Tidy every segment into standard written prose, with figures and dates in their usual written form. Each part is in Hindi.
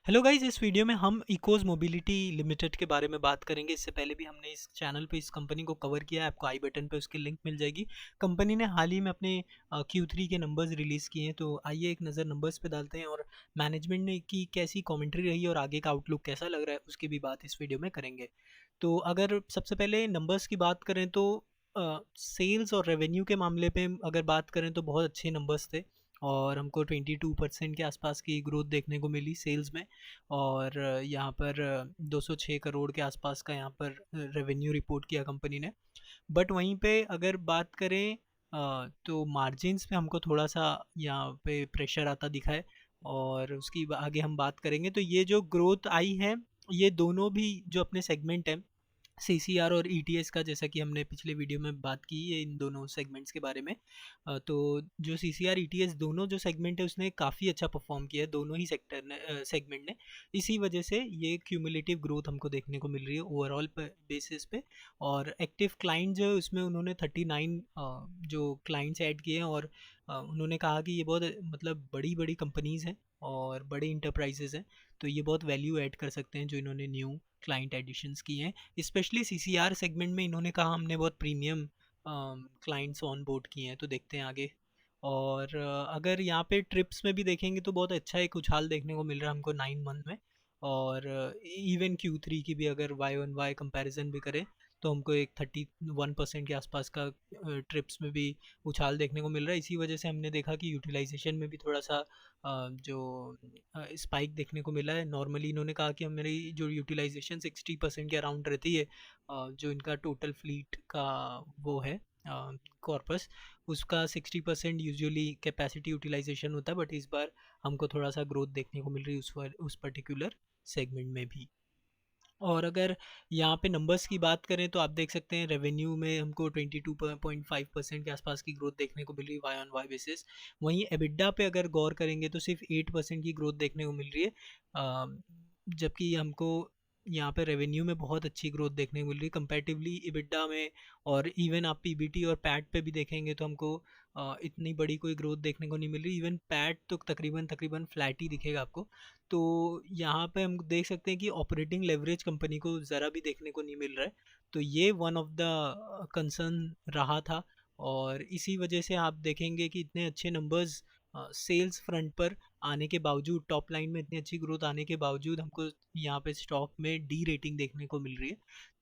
हेलो गाइस, इस वीडियो में हम इकोज मोबिलिटी लिमिटेड के बारे में बात करेंगे। इससे पहले भी हमने इस चैनल पे इस कंपनी को कवर किया है। आपको आई बटन पे उसकी लिंक मिल जाएगी। कंपनी ने हाल ही में अपने Q3 के नंबर्स रिलीज़ किए हैं, तो आइए एक नज़र नंबर्स पे डालते हैं और मैनेजमेंट ने की कैसी कमेंट्री रही और आगे का आउटलुक कैसा लग रहा है उसकी भी बात इस वीडियो में करेंगे। तो अगर सबसे पहले नंबर्स की बात करें तो सेल्स और रेवेन्यू के मामले पे अगर बात करें तो बहुत अच्छे नंबर्स थे और हमको 22% के आसपास की ग्रोथ देखने को मिली सेल्स में। और यहाँ पर 206 करोड़ के आसपास का यहाँ पर रेवेन्यू रिपोर्ट किया कंपनी ने। बट वहीं पे अगर बात करें तो मार्जिन्स पे हमको थोड़ा सा यहाँ पे प्रेशर आता दिखा है और उसकी आगे हम बात करेंगे। तो ये जो ग्रोथ आई है, ये दोनों भी जो अपने सेगमेंट है सीसीआर और ईटीएस का, जैसा कि हमने पिछले वीडियो में बात की है इन दोनों सेगमेंट्स के बारे में। तो जो सीसीआर ईटीएस दोनों जो सेगमेंट है उसने काफ़ी अच्छा परफॉर्म किया है, दोनों ही सेक्टर ने सेगमेंट ने। इसी वजह से ये क्यूमुलेटिव ग्रोथ हमको देखने को मिल रही है ओवरऑल बेसिस पे। और एक्टिव क्लाइंट जो है उसमें उन्होंने 39 जो क्लाइंट्स ऐड किए हैं और उन्होंने कहा कि ये बहुत मतलब बड़ी बड़ी कंपनीज़ हैं और बड़े इंटरप्राइजेज़ हैं, तो ये बहुत वैल्यू ऐड कर सकते हैं जो इन्होंने न्यू क्लाइंट एडिशंस किए हैं। स्पेशली सीसीआर सेगमेंट में इन्होंने कहा हमने बहुत प्रीमियम क्लाइंट्स ऑन बोर्ड किए हैं, तो देखते हैं आगे। और अगर यहाँ पे ट्रिप्स में भी देखेंगे तो बहुत अच्छा एक उछाल देखने को मिल रहा है हमको 9 मंथ में। और इवन Q3 की भी अगर वाई ऑन वाई कंपैरिजन भी करें तो हमको एक 31% के आसपास का ट्रिप्स में भी उछाल देखने को मिल रहा है। इसी वजह से हमने देखा कि यूटिलाइजेशन में भी थोड़ा सा जो स्पाइक देखने को मिला है। नॉर्मली इन्होंने कहा कि मेरी जो यूटिलाइजेशन 60% के अराउंड रहती है, जो इनका टोटल फ्लीट का वो है कॉर्पस, उसका 60% यूजुअली कैपेसिटी यूटिलाइजेशन होता है। बट इस बार हमको थोड़ा सा ग्रोथ देखने को मिल रही है उस पर्टिकुलर सेगमेंट में भी। और अगर यहाँ पे नंबर्स की बात करें तो आप देख सकते हैं रेवेन्यू में हमको 22.5% के आसपास की ग्रोथ देखने को मिल रही है वाई ऑन वाई बेसिस। वहीं एबिडा पे अगर गौर करेंगे तो सिर्फ 8% की ग्रोथ देखने को मिल रही है। जबकि हमको यहाँ पे रेवेन्यू में बहुत अच्छी ग्रोथ देखने को मिल रही है कंपैरेटिवली एबिडा में। और इवन आप पीबीटी और पैट पे भी देखेंगे तो हमको इतनी बड़ी कोई ग्रोथ देखने को नहीं मिल रही। इवन पैट तो तकरीबन तकरीबन फ्लैट ही दिखेगा आपको। तो यहाँ पे हम देख सकते हैं कि ऑपरेटिंग लेवरेज कंपनी को ज़रा भी देखने को नहीं मिल रहा है। तो ये वन ऑफ द कंसर्न रहा था। और इसी वजह से आप देखेंगे कि इतने अच्छे नंबर्स सेल्स फ्रंट पर आने के बावजूद, टॉप लाइन में इतनी अच्छी ग्रोथ आने के बावजूद हमको यहाँ पे स्टॉक में डी रेटिंग देखने को मिल रही है।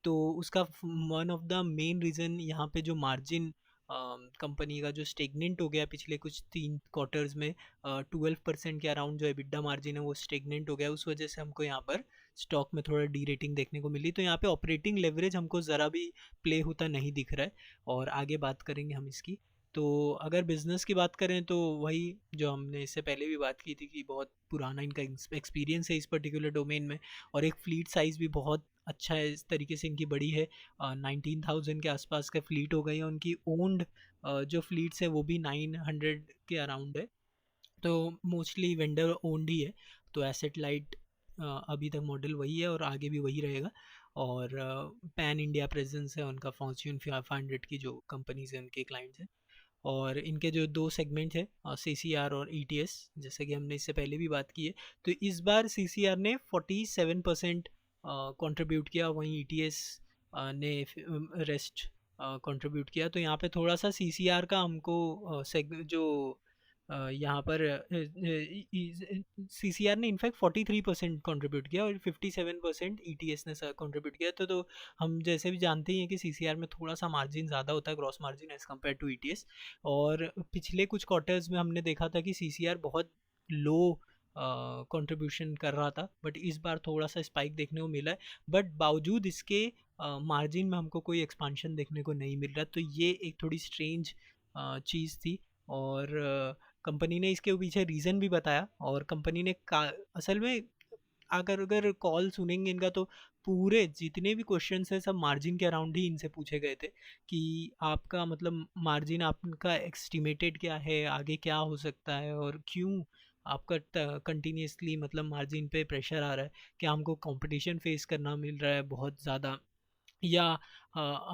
तो उसका one of the main reason यहाँ पे जो मार्जिन कंपनी का जो स्टेगनेंट हो गया पिछले कुछ 3 क्वार्टर्स में, 12% के अराउंड जो एबिडा मार्जिन है वो स्टेगनेंट हो गया। उस वजह से हमको यहाँ पर स्टॉक में थोड़ा डी रेटिंग देखने को मिली। तो यहाँ पे ऑपरेटिंग लेवरेज हमको ज़रा भी प्ले होता नहीं दिख रहा है और आगे बात करेंगे हम इसकी। तो अगर बिज़नेस की बात करें तो वही जो हमने इससे पहले भी बात की थी कि बहुत पुराना इनका एक्सपीरियंस है इस पर्टिकुलर डोमेन में। और एक फ्लीट साइज़ भी बहुत अच्छा है, इस तरीके से इनकी बड़ी है। 19,000 के आसपास का फ्लीट हो गई है उनकी ओन्ड। जो फ्लीट्स है वो भी 900 के अराउंड है। तो मोस्टली वेंडर ओन्ड ही है। तो एसेट लाइट अभी तक मॉडल वही है और आगे भी वही रहेगा। और पैन इंडिया प्रेजेंस है उनका, फॉर्च्यून 500 की जो कंपनीज हैं उनके क्लाइंट्स हैं। और इनके जो दो सेगमेंट है सीसीआर और ईटीएस, जैसे कि हमने इससे पहले भी बात की है। तो इस बार सीसीआर ने 47% कंट्रीब्यूट किया, वहीं ईटीएस ने रेस्ट कंट्रीब्यूट किया। तो यहाँ पे थोड़ा सा सीसीआर का हमको जो यहाँ पर सीसीआर ने इनफैक्ट 43% कंट्रीब्यूट किया और 57% ईटीएस ने कंट्रीब्यूट किया। तो हम जैसे भी जानते ही हैं कि सीसीआर में थोड़ा सा मार्जिन ज़्यादा होता है, gross margin as compared to ETS. और पिछले कुछ क्वार्टर्स में हमने देखा था कि सीसीआर बहुत लो कंट्रीब्यूशन कर रहा था, बट इस बार थोड़ा सा स्पाइक देखने को मिला है। बट बावजूद इसके मार्जिन में हमको कोई एक्सपांशन देखने को नहीं मिल रहा। तो ये एक थोड़ी स्ट्रेंज चीज़ थी। और कंपनी ने इसके पीछे रीज़न भी बताया। और कंपनी ने असल में अगर अगर कॉल सुनेंगे इनका तो पूरे जितने भी क्वेश्चंस हैं सब मार्जिन के अराउंड ही इनसे पूछे गए थे कि आपका मतलब मार्जिन आपका एस्टिमेटेड क्या है, आगे क्या हो सकता है और क्यों आपका कंटिन्यूसली मतलब मार्जिन पे प्रेशर आ रहा है, क्या हमको कंपटीशन फेस करना मिल रहा है बहुत ज़्यादा। या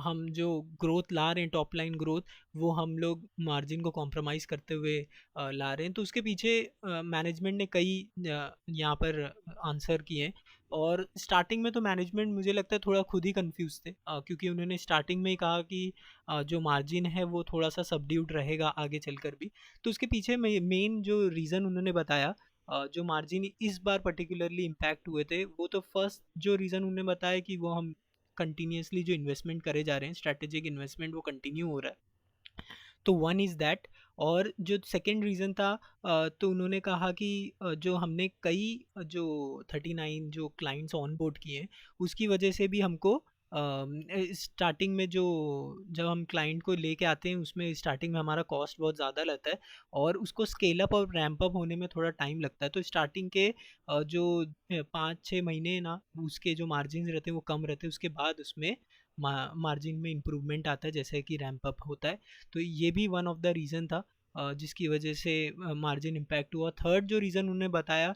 हम जो ग्रोथ ला रहे हैं, टॉप लाइन ग्रोथ, वो हम लोग मार्जिन को कॉम्प्रोमाइज़ करते हुए ला रहे हैं। तो उसके पीछे मैनेजमेंट ने कई यहाँ पर आंसर किए हैं। और स्टार्टिंग में तो मैनेजमेंट मुझे लगता है थोड़ा खुद ही कंफ्यूज थे, क्योंकि उन्होंने स्टार्टिंग में ही कहा कि जो मार्जिन है वो थोड़ा सा सबड्यूड रहेगा आगे चलकर भी। तो उसके पीछे मेन जो रीज़न उन्होंने बताया, जो मार्जिन इस बार पर्टिकुलरली इम्पैक्ट हुए थे, वो तो फर्स्ट जो रीज़न उन्होंने बताया कि वो हम कंटिन्यूसली जो इन्वेस्टमेंट करे जा रहे हैं, स्ट्रैटेजिक इन्वेस्टमेंट, वो कंटिन्यू हो रहा है। तो वन इज़ दैट। और जो सेकंड रीज़न था, तो उन्होंने कहा कि जो हमने कई जो 39 जो क्लाइंट्स ऑन बोर्ड किए हैं, उसकी वजह से भी हमको स्टार्टिंग में जो जब हम क्लाइंट को लेके आते हैं उसमें स्टार्टिंग में हमारा कॉस्ट बहुत ज़्यादा लगता है, और उसको स्केल अप और रैंप अप होने में थोड़ा टाइम लगता है। तो स्टार्टिंग के जो 5-6 महीने ना, उसके जो मार्जिन रहते हैं वो कम रहते हैं, उसके बाद उसमें मार्जिन में इम्प्रूवमेंट आता है जैसे कि रैंप अप होता है। तो ये भी वन ऑफ द रीज़न था जिसकी वजह से मार्जिन इम्पैक्ट हुआ। थर्ड जो रीज़न उन्होंने बताया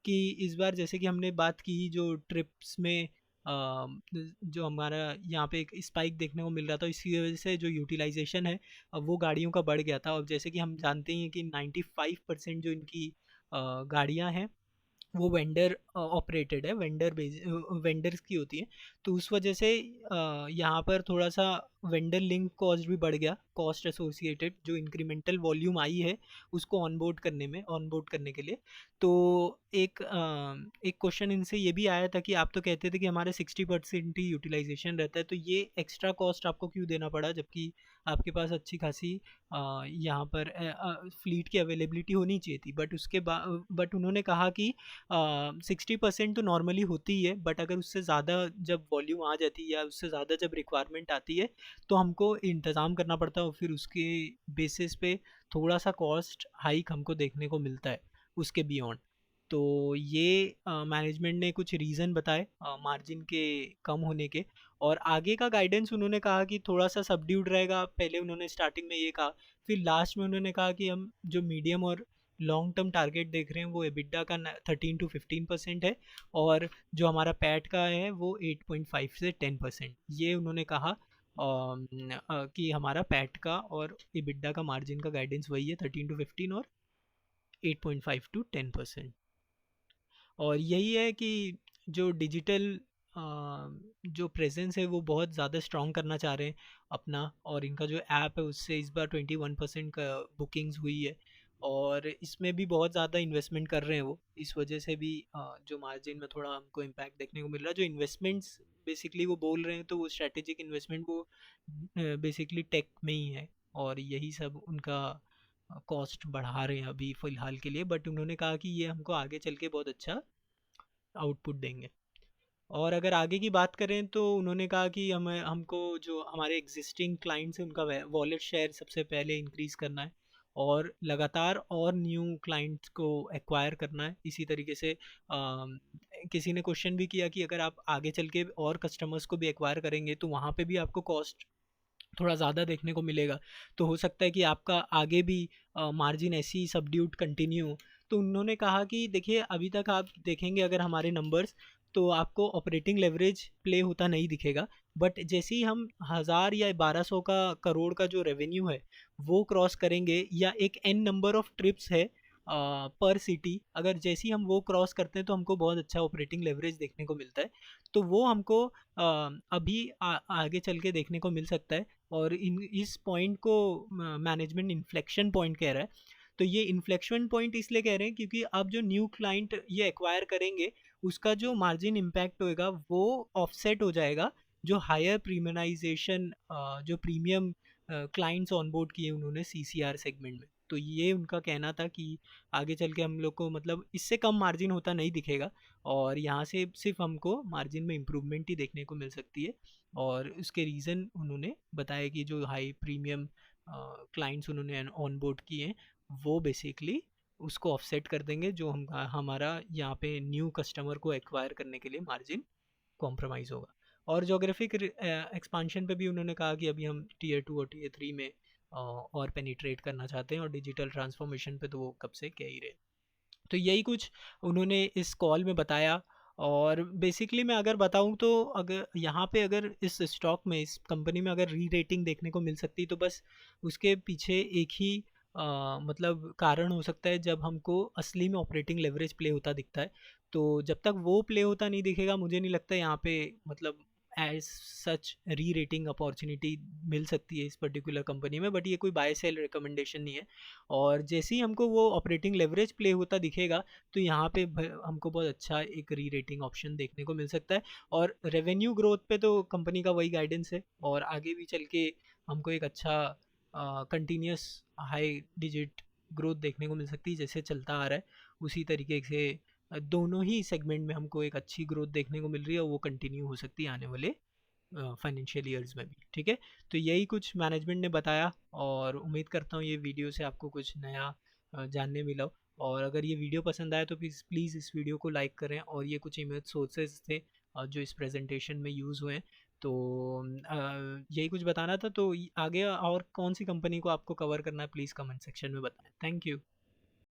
कि इस बार जैसे कि हमने बात की जो ट्रिप्स में जो हमारा यहाँ पे एक स्पाइक देखने को मिल रहा था, इसकी वजह से जो यूटिलाइजेशन है वो गाड़ियों का बढ़ गया था। और जैसे कि हम जानते ही हैं कि 95% जो इनकी गाड़ियाँ हैं वो वेंडर ऑपरेटेड है, वेंडर्स की होती है। तो उस वजह से यहाँ पर थोड़ा सा वेंडर लिंक कॉस्ट भी बढ़ गया, कॉस्ट एसोसिएटेड जो इंक्रीमेंटल वॉल्यूम आई है उसको ऑनबोर्ड करने के लिए। तो एक क्वेश्चन इनसे ये भी आया था कि आप तो कहते थे कि हमारे 60% ही यूटिलाइजेशन रहता है, तो ये एक्स्ट्रा कॉस्ट आपको क्यों देना पड़ा, जबकि आपके पास अच्छी खासी यहाँ पर फ्लीट की अवेलेबिलिटी होनी चाहिए थी। बट उन्होंने कहा कि 60% तो नॉर्मली होती ही है, बट अगर उससे ज़्यादा जब वॉल्यूम आ जाती है या उससे ज़्यादा जब रिक्वायरमेंट आती है तो हमको इंतज़ाम करना पड़ता है, और फिर उसके बेसिस पे थोड़ा सा कॉस्ट हाइक हमको देखने को मिलता है उसके बियॉन्ड। तो ये मैनेजमेंट ने कुछ रीज़न बताए मार्जिन के कम होने के। और आगे का गाइडेंस उन्होंने कहा कि थोड़ा सा सबड्यूड रहेगा, पहले उन्होंने स्टार्टिंग में ये कहा। फिर लास्ट में उन्होंने कहा कि हम जो मीडियम और लॉन्ग टर्म टारगेट देख रहे हैं वो एबिटा का 13 to 15% है, और जो हमारा पैट का है वो 8.5 से 10%, ये उन्होंने कहा। कि हमारा पैट का और एबिटा का मार्जिन का गाइडेंस वही है, 13 to 15 और 8.5 to 10%। और यही है कि जो डिजिटल जो प्रेजेंस है वो बहुत ज़्यादा स्ट्रॉन्ग करना चाह रहे हैं अपना, और इनका जो ऐप है उससे इस बार 21% का बुकिंग्स हुई है, और इसमें भी बहुत ज़्यादा इन्वेस्टमेंट कर रहे हैं वो। इस वजह से भी जो मार्जिन में थोड़ा हमको इम्पैक्ट देखने को मिल रहा है। जो इन्वेस्टमेंट्स बेसिकली वो बोल रहे हैं, तो वो स्ट्रेटेजिक इन्वेस्टमेंट वो बेसिकली टेक में ही है, और यही सब उनका कॉस्ट बढ़ा रहे हैं अभी फ़िलहाल के लिए। बट उन्होंने कहा कि ये हमको आगे चल के बहुत अच्छा आउटपुट देंगे। और अगर आगे की बात करें तो उन्होंने कहा कि हमें हमको जो हमारे एग्जिस्टिंग क्लाइंट्स हैं उनका वॉलेट शेयर सबसे पहले इंक्रीज़ करना है, और लगातार और न्यू क्लाइंट्स को एक्वायर करना है। इसी तरीके से किसी ने क्वेश्चन भी किया कि अगर आप आगे चल के और कस्टमर्स को भी एक्वायर करेंगे तो वहाँ पे भी आपको कॉस्ट थोड़ा ज़्यादा देखने को मिलेगा। तो हो सकता है कि आपका आगे भी मार्जिन ऐसी ही सबड्यूट कंटिन्यू हो। तो उन्होंने कहा कि देखिए अभी तक आप देखेंगे अगर हमारे नंबर्स, तो आपको ऑपरेटिंग लेवरेज प्ले होता नहीं दिखेगा। बट जैसे ही हम 1000 या 1200 का करोड़ का जो रेवेन्यू है वो क्रॉस करेंगे, या एक एन नंबर ऑफ ट्रिप्स है पर सिटी, अगर जैसे ही हम वो क्रॉस करते हैं तो हमको बहुत अच्छा ऑपरेटिंग लेवरेज देखने को मिलता है। तो वो हमको अभी आगे चल के देखने को मिल सकता है। और इस पॉइंट को मैनेजमेंट इन्फ्लेक्शन पॉइंट कह रहा है। तो ये इन्फ्लेक्शन पॉइंट इसलिए कह रहे हैं क्योंकि अब जो न्यू क्लाइंट ये एक्वायर करेंगे उसका जो मार्जिन इम्पैक्ट होएगा वो ऑफसेट हो जाएगा जो हायर प्रीमियमाइजेशन, जो प्रीमियम क्लाइंट्स ऑनबोर्ड किए उन्होंने सीसीआर सेगमेंट में। तो ये उनका कहना था कि आगे चल के हम लोग को मतलब इससे कम मार्जिन होता नहीं दिखेगा, और यहाँ से सिर्फ हमको मार्जिन में इम्प्रूवमेंट ही देखने को मिल सकती है। और उसके रीज़न उन्होंने बताया कि जो हाई प्रीमियम क्लाइंट्स उन्होंने ऑन बोर्ड किए हैं वो बेसिकली उसको ऑफसेट कर देंगे, जो हमारा यहाँ पे न्यू कस्टमर को एक्वायर करने के लिए मार्जिन कॉम्प्रोमाइज़ होगा। और जोग्राफिक एक्सपांशन पे भी उन्होंने कहा कि अभी हम टीयर 2 और टीयर 3 में और पेनिट्रेट करना चाहते हैं, और डिजिटल ट्रांसफॉर्मेशन पे तो वो कब से कह ही रहे। तो यही कुछ उन्होंने इस कॉल में बताया। और बेसिकली मैं अगर बताऊँ तो अगर यहाँ पे अगर इस स्टॉक में इस कंपनी में अगर री रेटिंग देखने को मिल सकती तो बस उसके पीछे एक ही मतलब कारण हो सकता है, जब हमको असली में ऑपरेटिंग लेवरेज प्ले होता दिखता है। तो जब तक वो प्ले होता नहीं दिखेगा मुझे नहीं लगता यहाँ पे मतलब एज सच री रेटिंग अपॉर्चुनिटी मिल सकती है इस पर्टिकुलर कंपनी में, बट ये कोई बाय सेल रिकमेंडेशन नहीं है। और जैसे ही हमको वो ऑपरेटिंग लेवरेज प्ले होता दिखेगा तो यहाँ पे हमको बहुत अच्छा एक री रेटिंग ऑप्शन देखने को मिल सकता है। और रेवेन्यू ग्रोथ पे तो कंपनी का वही गाइडेंस है, और आगे भी चल के हमको एक अच्छा कंटिन्यूस हाई डिजिट ग्रोथ देखने को मिल सकती है, जैसे चलता आ रहा है उसी तरीके से दोनों ही सेगमेंट में हमको एक अच्छी ग्रोथ देखने को मिल रही है, और वो कंटिन्यू हो सकती है आने वाले फाइनेंशियल ईयर्स में भी। ठीक है, तो यही कुछ मैनेजमेंट ने बताया, और उम्मीद करता हूँ ये वीडियो से आपको कुछ नया जानने मिला हो। और अगर ये वीडियो पसंद आया तो प्लीज़ इस वीडियो को लाइक करें, और ये कुछ इमेज सोर्सेज थे जो इस प्रेजेंटेशन में यूज़ हुए हैं। तो यही कुछ बताना था। तो आगे और कौन सी कंपनी को आपको कवर करना है प्लीज़ कमेंट सेक्शन में बताएं। Thank you.